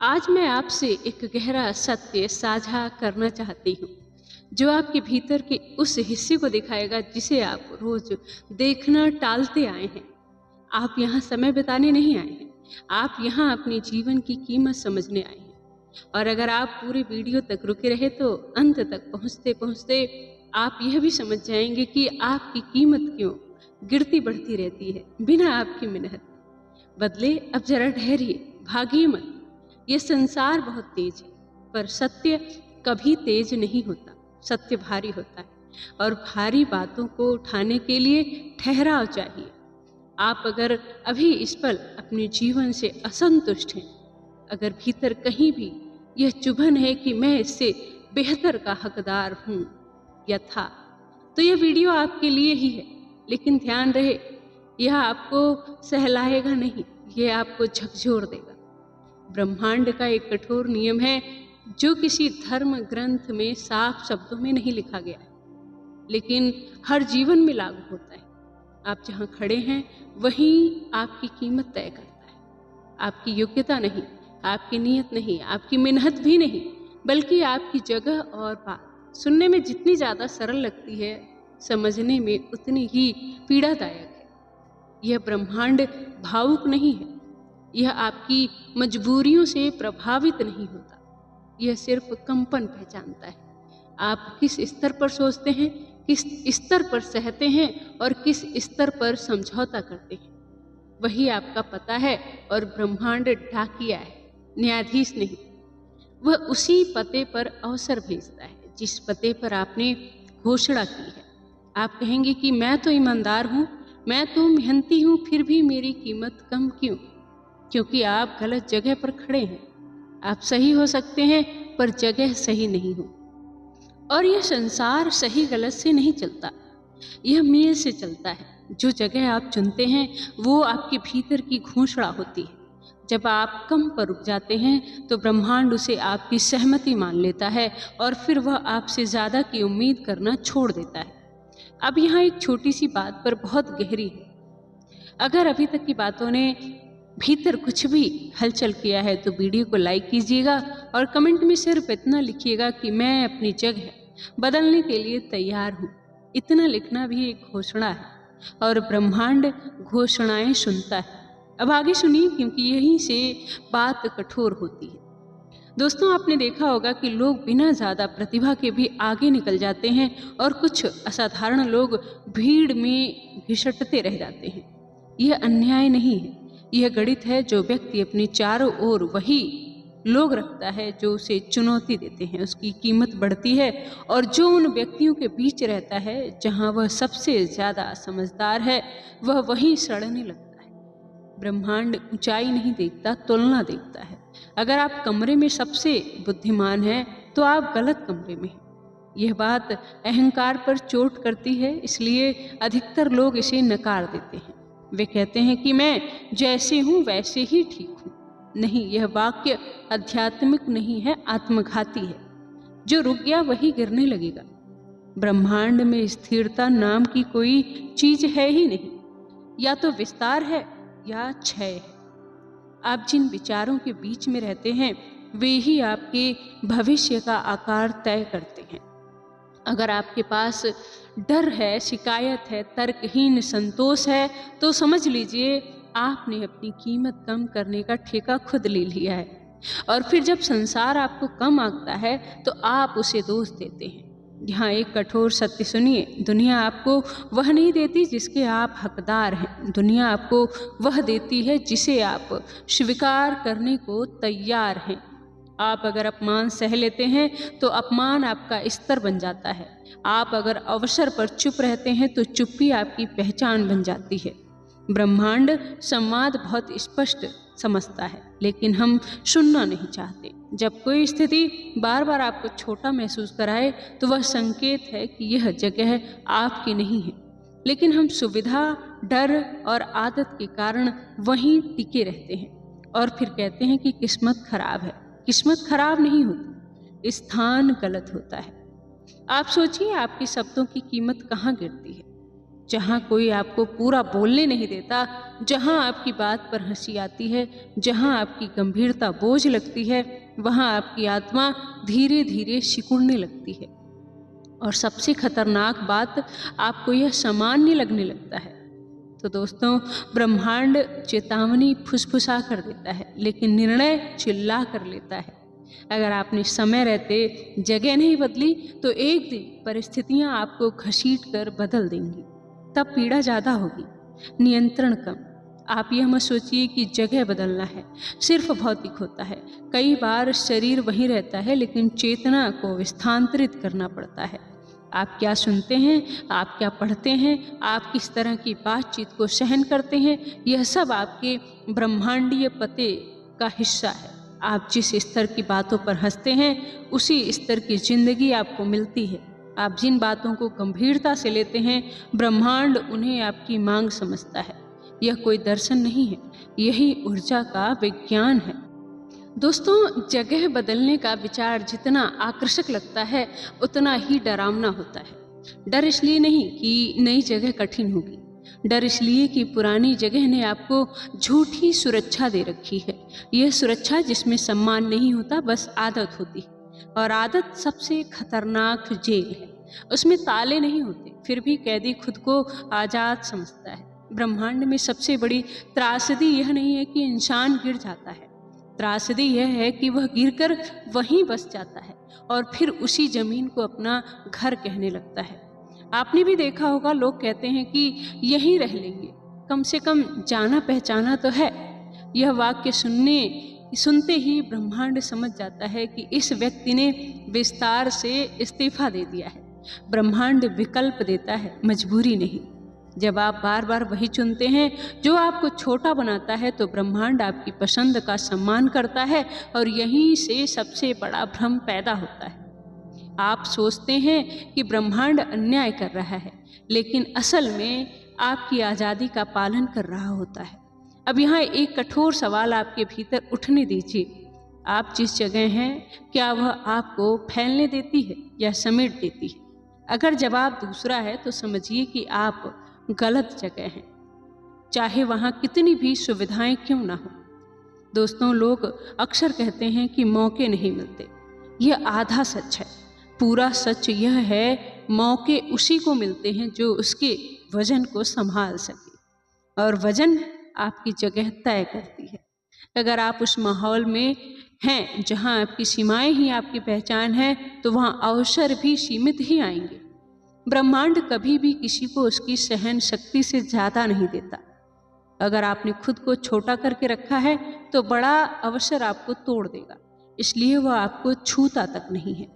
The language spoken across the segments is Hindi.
आज मैं आपसे एक गहरा सत्य साझा करना चाहती हूँ, जो आपके भीतर के उस हिस्से को दिखाएगा जिसे आप रोज देखना टालते आए हैं। आप यहाँ समय बिताने नहीं आए हैं, आप यहाँ अपने जीवन की कीमत समझने आए हैं। और अगर आप पूरे वीडियो तक रुके रहे तो अंत तक पहुँचते पहुँचते आप यह भी समझ जाएंगे कि आपकी कीमत क्यों गिरती बढ़ती रहती है बिना आपकी मेहनत। बदले अब जरा ठहरिए, भागिए मत। ये संसार बहुत तेज है, पर सत्य कभी तेज नहीं होता। सत्य भारी होता है और भारी बातों को उठाने के लिए ठहराव चाहिए। आप अगर अभी इस पल अपने जीवन से असंतुष्ट हैं, अगर भीतर कहीं भी यह चुभन है कि मैं इससे बेहतर का हकदार हूँ या था, तो यह वीडियो आपके लिए ही है। लेकिन ध्यान रहे, यह आपको सहलाएगा नहीं, यह आपको झकझोर देगा। ब्रह्मांड का एक कठोर नियम है जो किसी धर्म ग्रंथ में साफ शब्दों में नहीं लिखा गया है, लेकिन हर जीवन में लागू होता है। आप जहाँ खड़े हैं वहीं आपकी कीमत तय करता है। आपकी योग्यता नहीं, आपकी नीयत नहीं, आपकी मेहनत भी नहीं, बल्कि आपकी जगह और बात सुनने में जितनी ज़्यादा सरल लगती है, समझने में उतनी ही पीड़ादायक है। यह ब्रह्मांड भावुक नहीं है, यह आपकी मजबूरियों से प्रभावित नहीं होता। यह सिर्फ कंपन पहचानता है। आप किस स्तर पर सोचते हैं, किस स्तर पर सहते हैं और किस स्तर पर समझौता करते हैं, वही आपका पता है। और ब्रह्मांड डाकिया है, न्यायाधीश नहीं। वह उसी पते पर अवसर भेजता है जिस पते पर आपने घोषणा की है। आप कहेंगे कि मैं तो ईमानदार हूँ, मैं तो मेहनती हूँ, फिर भी मेरी कीमत कम क्यों? क्योंकि आप गलत जगह पर खड़े हैं। आप सही हो सकते हैं पर जगह सही नहीं हो। और यह संसार सही गलत से नहीं चलता, यह मेल से चलता है। जो जगह आप चुनते हैं वो आपके भीतर की घोषणा होती है। जब आप कम पर रुक जाते हैं तो ब्रह्मांड उसे आपकी सहमति मान लेता है और फिर वह आपसे ज़्यादा की उम्मीद करना छोड़ देता है। अब यहाँ एक छोटी सी बात पर बहुत गहरी है। अगर अभी तक की बातों ने भीतर कुछ भी हलचल किया है तो वीडियो को लाइक कीजिएगा और कमेंट में सिर्फ इतना लिखिएगा कि मैं अपनी जगह बदलने के लिए तैयार हूँ। इतना लिखना भी एक घोषणा है और ब्रह्मांड घोषणाएं सुनता है। अब आगे सुनिए, क्योंकि यहीं से बात कठोर होती है। दोस्तों, आपने देखा होगा कि लोग बिना ज़्यादा प्रतिभा के भी आगे निकल जाते हैं और कुछ असाधारण लोग भीड़ में घिसटते रह जाते हैं। यह अन्याय नहीं है, यह गणित है। जो व्यक्ति अपने चारों ओर वही लोग रखता है जो उसे चुनौती देते हैं, उसकी कीमत बढ़ती है। और जो उन व्यक्तियों के बीच रहता है जहां वह सबसे ज़्यादा समझदार है, वह वहीं सड़ने लगता है। ब्रह्मांड ऊंचाई नहीं देखता, तुलना देखता है। अगर आप कमरे में सबसे बुद्धिमान हैं तो आप गलत कमरे में हैं। यह बात अहंकार पर चोट करती है, इसलिए अधिकतर लोग इसे नकार देते हैं। वे कहते हैं कि मैं जैसे हूँ वैसे ही ठीक हूँ। नहीं, यह वाक्य आध्यात्मिक नहीं है, आत्मघाती है। जो रुक गया वही गिरने लगेगा। ब्रह्मांड में स्थिरता नाम की कोई चीज है ही नहीं। या तो विस्तार है या क्षय है। आप जिन विचारों के बीच में रहते हैं वे ही आपके भविष्य का आकार तय करते हैं। अगर आपके पास डर है, शिकायत है, तर्कहीन संतोष है, तो समझ लीजिए आपने अपनी कीमत कम करने का ठेका खुद ले लिया है। और फिर जब संसार आपको कम आंकता है तो आप उसे दोष देते हैं। यहाँ एक कठोर सत्य सुनिए, दुनिया आपको वह नहीं देती जिसके आप हकदार हैं। दुनिया आपको वह देती है जिसे आप स्वीकार करने को तैयार हैं। आप अगर अपमान सह लेते हैं तो अपमान आपका स्तर बन जाता है। आप अगर अवसर पर चुप रहते हैं तो चुप्पी आपकी पहचान बन जाती है। ब्रह्मांड संवाद बहुत स्पष्ट समझता है, लेकिन हम सुनना नहीं चाहते। जब कोई स्थिति बार बार आपको छोटा महसूस कराए तो वह संकेत है कि यह जगह आपकी नहीं है। लेकिन हम सुविधा, डर और आदत के कारण वहीं टिके रहते हैं और फिर कहते हैं कि किस्मत खराब है। किस्मत खराब नहीं होती, स्थान गलत होता है। आप सोचिए, आपके शब्दों की कीमत कहाँ गिरती है? जहाँ कोई आपको पूरा बोलने नहीं देता, जहाँ आपकी बात पर हंसी आती है, जहाँ आपकी गंभीरता बोझ लगती है, वहाँ आपकी आत्मा धीरे धीरे सिकुड़ने लगती है। और सबसे खतरनाक बात, आपको यह सामान्य लगने लगता है। तो दोस्तों, ब्रह्मांड चेतावनी फुसफुसा कर देता है, लेकिन निर्णय चिल्ला कर लेता है। अगर आपने समय रहते जगह नहीं बदली तो एक दिन परिस्थितियां आपको घसीट कर बदल देंगी। तब पीड़ा ज़्यादा होगी, नियंत्रण कम। आप यह मत सोचिए कि जगह बदलना है, सिर्फ भौतिक होता है। कई बार शरीर वहीं रहता है, लेकिन चेतना को स्थानांतरित करना पड़ता है। आप क्या सुनते हैं, आप क्या पढ़ते हैं, आप किस तरह की बातचीत को सहन करते हैं, यह सब आपके ब्रह्मांडीय पते का हिस्सा है। आप जिस स्तर की बातों पर हंसते हैं, उसी स्तर की जिंदगी आपको मिलती है। आप जिन बातों को गंभीरता से लेते हैं, ब्रह्मांड उन्हें आपकी मांग समझता है। यह कोई दर्शन नहीं है, यही ऊर्जा का विज्ञान है। दोस्तों, जगह बदलने का विचार जितना आकर्षक लगता है, उतना ही डरावना होता है। डर इसलिए नहीं कि नई जगह कठिन होगी, डर इसलिए कि पुरानी जगह ने आपको झूठी सुरक्षा दे रखी है। यह सुरक्षा जिसमें सम्मान नहीं होता, बस आदत होती है। और आदत सबसे खतरनाक जेल है। उसमें ताले नहीं होते, फिर भी कैदी खुद को आज़ाद समझता है। ब्रह्मांड में सबसे बड़ी त्रासदी यह नहीं है कि इंसान गिर जाता है, त्रासदी यह है कि वह गिरकर वहीं बस जाता है और फिर उसी जमीन को अपना घर कहने लगता है। आपने भी देखा होगा, लोग कहते हैं कि यहीं रह लेंगे, कम से कम जाना पहचाना तो है। यह वाक्य सुनते ही ब्रह्मांड समझ जाता है कि इस व्यक्ति ने विस्तार से इस्तीफा दे दिया है। ब्रह्मांड विकल्प देता है, मजबूरी नहीं। जब आप बार बार वही चुनते हैं जो आपको छोटा बनाता है, तो ब्रह्मांड आपकी पसंद का सम्मान करता है और यहीं से सबसे बड़ा भ्रम पैदा होता है। आप सोचते हैं कि ब्रह्मांड अन्याय कर रहा है, लेकिन असल में आपकी आज़ादी का पालन कर रहा होता है। अब यहाँ एक कठोर सवाल आपके भीतर उठने दीजिए। आप जिस जगह हैं, क्या वह आपको फैलने देती है या समेट देती है? अगर जवाब दूसरा है तो समझिए कि आप गलत जगह हैं, चाहे वहाँ कितनी भी सुविधाएं क्यों ना हो। दोस्तों, लोग अक्सर कहते हैं कि मौके नहीं मिलते। यह आधा सच है। पूरा सच यह है, मौके उसी को मिलते हैं जो उसके वजन को संभाल सके, और वजन आपकी जगह तय करती है। अगर आप उस माहौल में हैं जहां आपकी सीमाएं ही आपकी पहचान है, तो वहां अवसर भी सीमित ही आएंगे। ब्रह्मांड कभी भी किसी को उसकी सहन शक्ति से ज़्यादा नहीं देता। अगर आपने खुद को छोटा करके रखा है, तो बड़ा अवसर आपको तोड़ देगा, इसलिए वह आपको छूता तक नहीं है।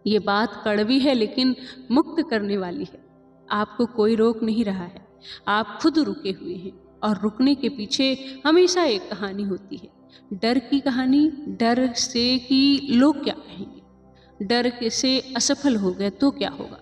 ये बात कड़वी है, लेकिन मुक्त करने वाली है। आपको कोई रोक नहीं रहा है, आप खुद रुके हुए हैं, और रुकने के पीछे हमेशा एक कहानी होती है। डर की कहानी, डर से कि लोग क्या कहेंगे, डर से असफल हो गए तो क्या होगा,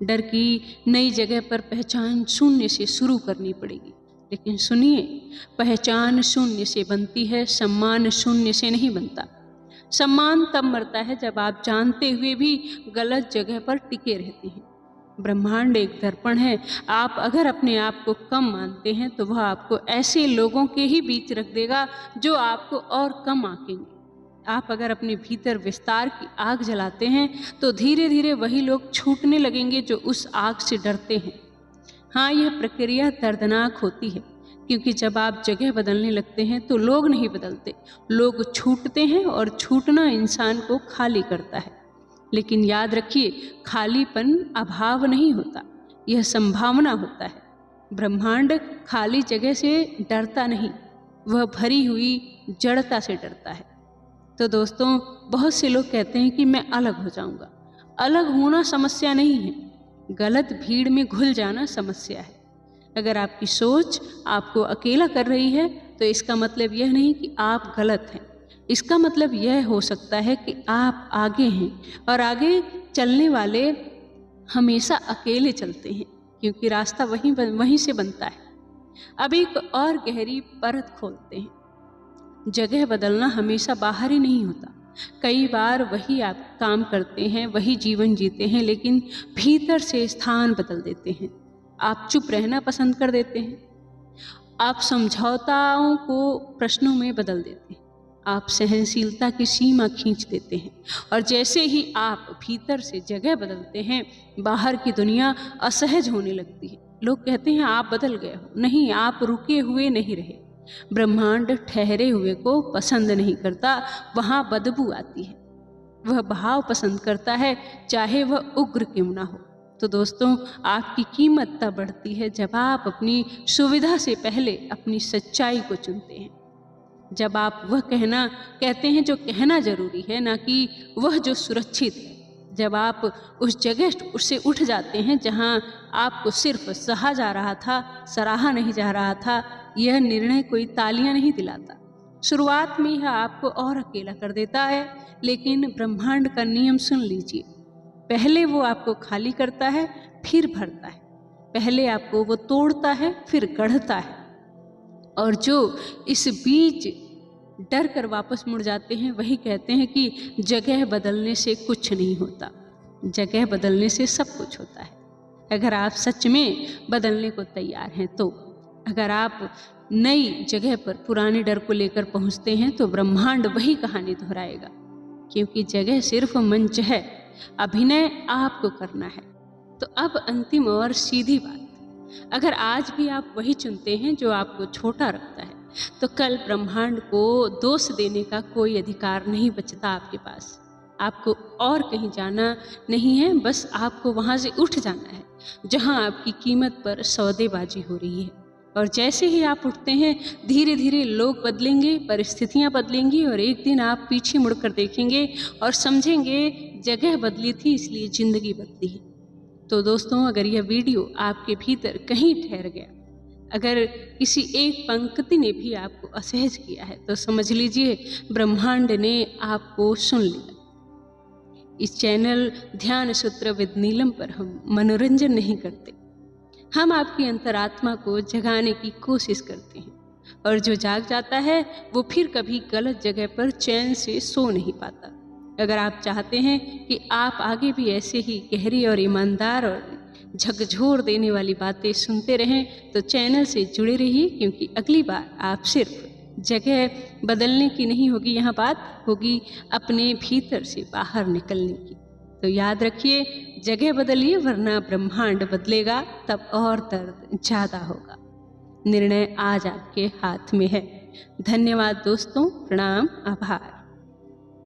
डर की नई जगह पर पहचान शून्य से शुरू करनी पड़ेगी। लेकिन सुनिए, पहचान शून्य से बनती है, सम्मान शून्य से नहीं बनता। सम्मान तब मरता है जब आप जानते हुए भी गलत जगह पर टिके रहते हैं। ब्रह्मांड एक दर्पण है। आप अगर अपने आप को कम मानते हैं, तो वह आपको ऐसे लोगों के ही बीच रख देगा जो आपको और कम आंकेंगे। आप अगर अपने भीतर विस्तार की आग जलाते हैं, तो धीरे धीरे वही लोग छूटने लगेंगे जो उस आग से डरते हैं। हाँ, यह प्रक्रिया दर्दनाक होती है, क्योंकि जब आप जगह बदलने लगते हैं तो लोग नहीं बदलते, लोग छूटते हैं, और छूटना इंसान को खाली करता है। लेकिन याद रखिए, खालीपन अभाव नहीं होता, यह संभावना होता है। ब्रह्मांड खाली जगह से डरता नहीं, वह भरी हुई जड़ता से डरता है। तो दोस्तों, बहुत से लोग कहते हैं कि मैं अलग हो जाऊंगा। अलग होना समस्या नहीं है, गलत भीड़ में घुल जाना समस्या है। अगर आपकी सोच आपको अकेला कर रही है, तो इसका मतलब यह नहीं कि आप गलत हैं। इसका मतलब यह हो सकता है कि आप आगे हैं, और आगे चलने वाले हमेशा अकेले चलते हैं, क्योंकि रास्ता वहीं से बनता है। अब एक और गहरी परत खोलते हैं। जगह बदलना हमेशा बाहर ही नहीं होता। कई बार वही आप काम करते हैं, वही जीवन जीते हैं, लेकिन भीतर से स्थान बदल देते हैं। आप चुप रहना पसंद कर देते हैं, आप समझौताओं को प्रश्नों में बदल देते हैं, आप सहनशीलता की सीमा खींच देते हैं, और जैसे ही आप भीतर से जगह बदलते हैं, बाहर की दुनिया असहज होने लगती है। लोग कहते हैं आप बदल गए हो। नहीं, आप रुके हुए नहीं रहे। ब्रह्मांड ठहरे हुए को पसंद नहीं करता, वहाँ बदबू आती है। वह भाव पसंद करता है, चाहे वह उग्र क्यों ना हो। तो दोस्तों, आपकी कीमत तब बढ़ती है जब आप अपनी सुविधा से पहले अपनी सच्चाई को चुनते हैं, जब आप वह कहते हैं जो कहना जरूरी है, ना कि वह जो सुरक्षित है, जब आप उस जगह से उठ जाते हैं जहां आपको सिर्फ सहा जा रहा था, सराहा नहीं जा रहा था। यह निर्णय कोई तालियां नहीं दिलाता। शुरुआत में यह आपको और अकेला कर देता है, लेकिन ब्रह्मांड का नियम सुन लीजिए। पहले वो आपको खाली करता है, फिर भरता है। पहले आपको वो तोड़ता है, फिर गढ़ता है। और जो इस बीच डर कर वापस मुड़ जाते हैं, वही कहते हैं कि जगह बदलने से कुछ नहीं होता, जगह बदलने से सब कुछ होता है। अगर आप सच में बदलने को तैयार हैं तो, अगर आप नई जगह पर पुराने डर को लेकर पहुंचते हैं, तो ब्रह्मांड वही कहानी दोहराएगा, क्योंकि जगह सिर्फ मंच है, अभिनय आपको करना है। तो अब अंतिम और सीधी बात, अगर आज भी आप वही चुनते हैं जो आपको छोटा रखता है, तो कल ब्रह्मांड को दोष देने का कोई अधिकार नहीं बचता आपके पास। आपको और कहीं जाना नहीं है, बस आपको वहाँ से उठ जाना है जहाँ आपकी कीमत पर सौदेबाजी हो रही है। और जैसे ही आप उठते हैं, धीरे धीरे लोग बदलेंगे, परिस्थितियाँ बदलेंगी, और एक दिन आप पीछे मुड़कर देखेंगे और समझेंगे जगह बदली थी, इसलिए ज़िंदगी बदली है। तो दोस्तों, अगर यह वीडियो आपके भीतर कहीं ठहर गया, अगर किसी एक पंक्ति ने भी आपको असहज किया है, तो समझ लीजिए ब्रह्मांड ने आपको सुन लिया। इस चैनल ध्यान सूत्र विद नीलम पर हम मनोरंजन नहीं करते, हम आपकी अंतरात्मा को जगाने की कोशिश करते हैं, और जो जाग जाता है वो फिर कभी गलत जगह पर चैन से सो नहीं पाता। अगर आप चाहते हैं कि आप आगे भी ऐसे ही गहरी और ईमानदार और झकझोर देने वाली बातें सुनते रहें, तो चैनल से जुड़े रहिए, क्योंकि अगली बार आप सिर्फ जगह बदलने की नहीं होगी, यहाँ बात होगी अपने भीतर से बाहर निकलने की। तो याद रखिए, जगह बदलिए, वरना ब्रह्मांड बदलेगा, तब और दर्द ज़्यादा होगा। निर्णय आज आपके हाथ में है। धन्यवाद दोस्तों, प्रणाम, आभार।